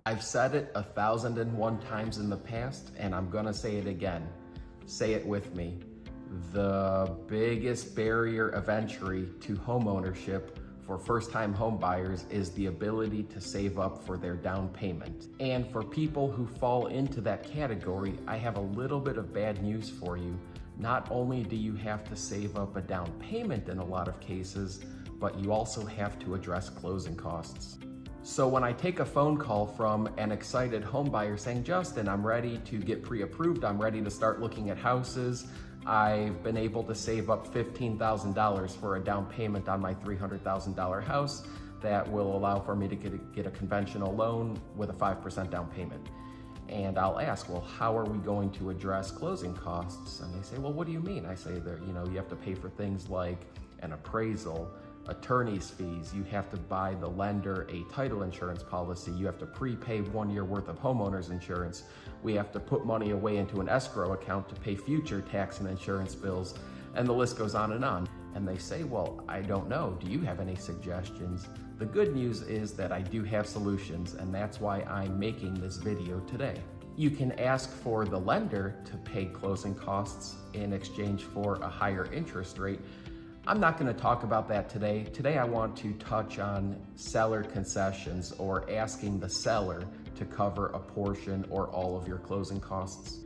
I've said it 1,001 times in the past, and I'm gonna say it again. Say it with me. The biggest barrier of entry to homeownership for first-time home buyers is the ability to save up for their down payment. And for people who fall into that category, I have a little bit of bad news for you. Not only do you have to save up a down payment in a lot of cases, but you also have to address closing costs. So when I take a phone call from an excited home buyer saying, Justin, I'm ready to get pre-approved, I'm ready to start looking at houses, I've been able to save up $15,000 for a down payment on my $300,000 house that will allow for me to get a conventional loan with a 5% down payment. And I'll ask, well, how are we going to address closing costs? And they say, well, what do you mean? I say that, you have to pay for things like an appraisal, attorney's fees, you have to buy the lender a title insurance policy, you have to prepay 1 year worth of homeowner's insurance, we have to put money away into an escrow account to pay future tax and insurance bills, and the list goes on. And they say, well, I don't know, do you have any suggestions? The good news is that I do have solutions, and that's why I'm making this video today. You can ask for the lender to pay closing costs in exchange for a higher interest rate. I'm not going to talk about that today. Today I want to touch on seller concessions, or asking the seller to cover a portion or all of your closing costs.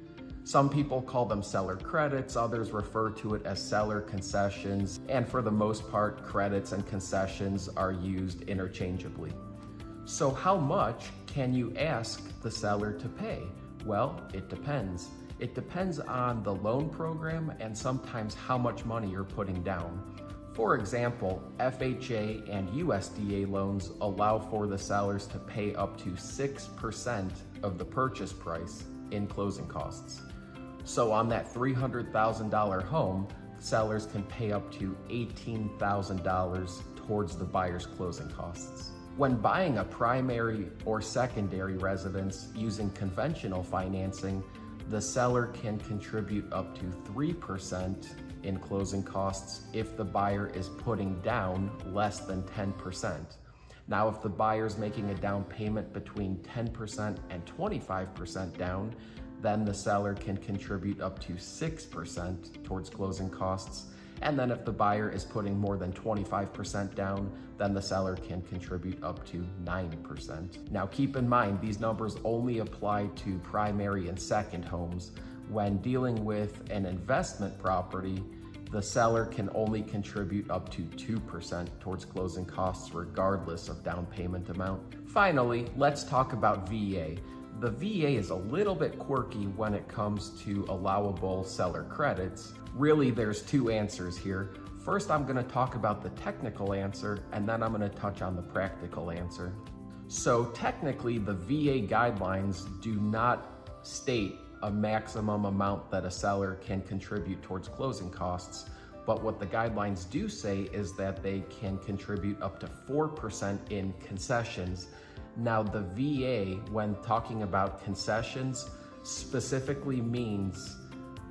Some people call them seller credits, others refer to it as seller concessions, and for the most part, credits and concessions are used interchangeably. So how much can you ask the seller to pay? Well, it depends. It depends on the loan program and sometimes how much money you're putting down. For example, FHA and USDA loans allow for the sellers to pay up to 6% of the purchase price in closing costs. So on that $300,000 home, sellers can pay up to $18,000 towards the buyer's closing costs. When buying a primary or secondary residence using conventional financing, the seller can contribute up to 3% in closing costs if the buyer is putting down less than 10%. Now, if the buyer is making a down payment between 10% and 25% down, then the seller can contribute up to 6% towards closing costs. And then if the buyer is putting more than 25% down, then the seller can contribute up to 9%. Now keep in mind, these numbers only apply to primary and second homes. When dealing with an investment property, the seller can only contribute up to 2% towards closing costs regardless of down payment amount. Finally, let's talk about VA. The VA is a little bit quirky when it comes to allowable seller credits. Really, there's two answers here. First, I'm going to talk about the technical answer, and then I'm going to touch on the practical answer. So technically, the VA guidelines do not state a maximum amount that a seller can contribute towards closing costs, but what the guidelines do say is that they can contribute up to 4% in concessions. Now, the VA, when talking about concessions, specifically means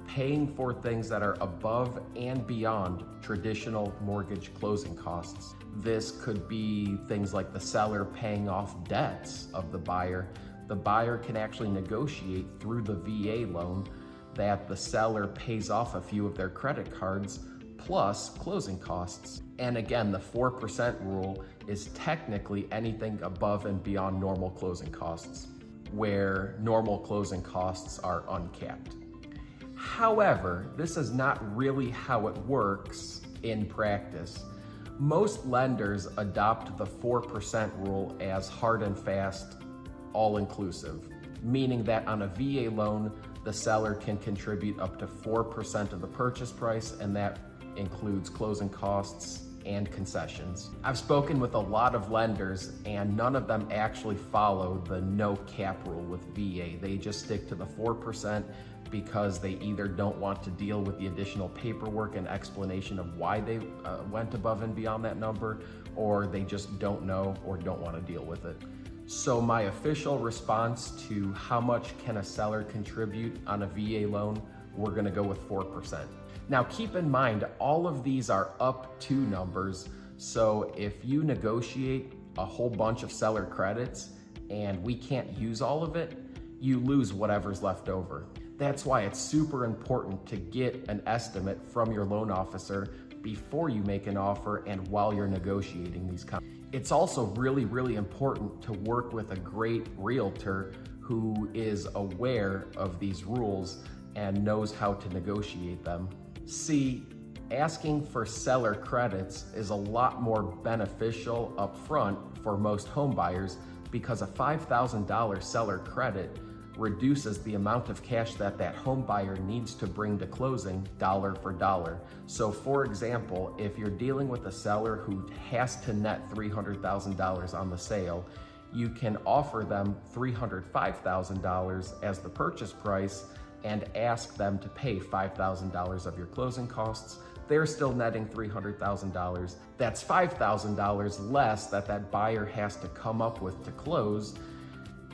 paying for things that are above and beyond traditional mortgage closing costs. This could be things like the seller paying off debts of the buyer. The buyer can actually negotiate through the VA loan that the seller pays off a few of their credit cards plus closing costs. And again, the 4% rule is technically anything above and beyond normal closing costs, where normal closing costs are uncapped. However, this is not really how it works in practice. Most lenders adopt the 4% rule as hard and fast, all-inclusive, meaning that on a VA loan, the seller can contribute up to 4% of the purchase price, and that includes closing costs and concessions. I've spoken with a lot of lenders, and none of them actually follow the no cap rule with VA. They just stick to the 4% because they either don't want to deal with the additional paperwork and explanation of why they went above and beyond that number, or they just don't know or don't want to deal with it. So my official response to how much can a seller contribute on a VA loan, we're going to go with 4%. Now keep in mind, all of these are up to numbers. So if you negotiate a whole bunch of seller credits and we can't use all of it, you lose whatever's left over. That's why it's super important to get an estimate from your loan officer before you make an offer and while you're negotiating these contracts. It's also really, really important to work with a great realtor who is aware of these rules and knows how to negotiate them. See, asking for seller credits is a lot more beneficial up front for most home buyers because a $5,000 seller credit reduces the amount of cash that home buyer needs to bring to closing dollar for dollar. So for example, if you're dealing with a seller who has to net $300,000 on the sale, you can offer them $305,000 as the purchase price and ask them to pay $5,000 of your closing costs. They're still netting $300,000. That's $5,000 less that buyer has to come up with to close.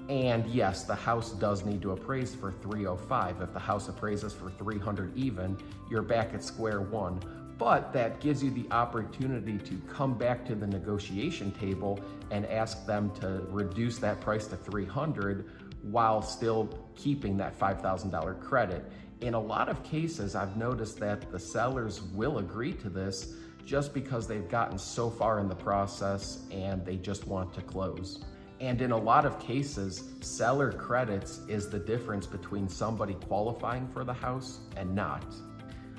And yes, the house does need to appraise for $305. If the house appraises for $300 even, you're back at square one. But that gives you the opportunity to come back to the negotiation table and ask them to reduce that price to $300 while still keeping that $5,000 credit. In a lot of cases, I've noticed that the sellers will agree to this just because they've gotten so far in the process and they just want to close. And in a lot of cases, seller credits is the difference between somebody qualifying for the house and not.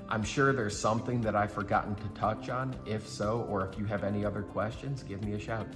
I'm sure there's something that I've forgotten to touch on. If so, or if you have any other questions, give me a shout.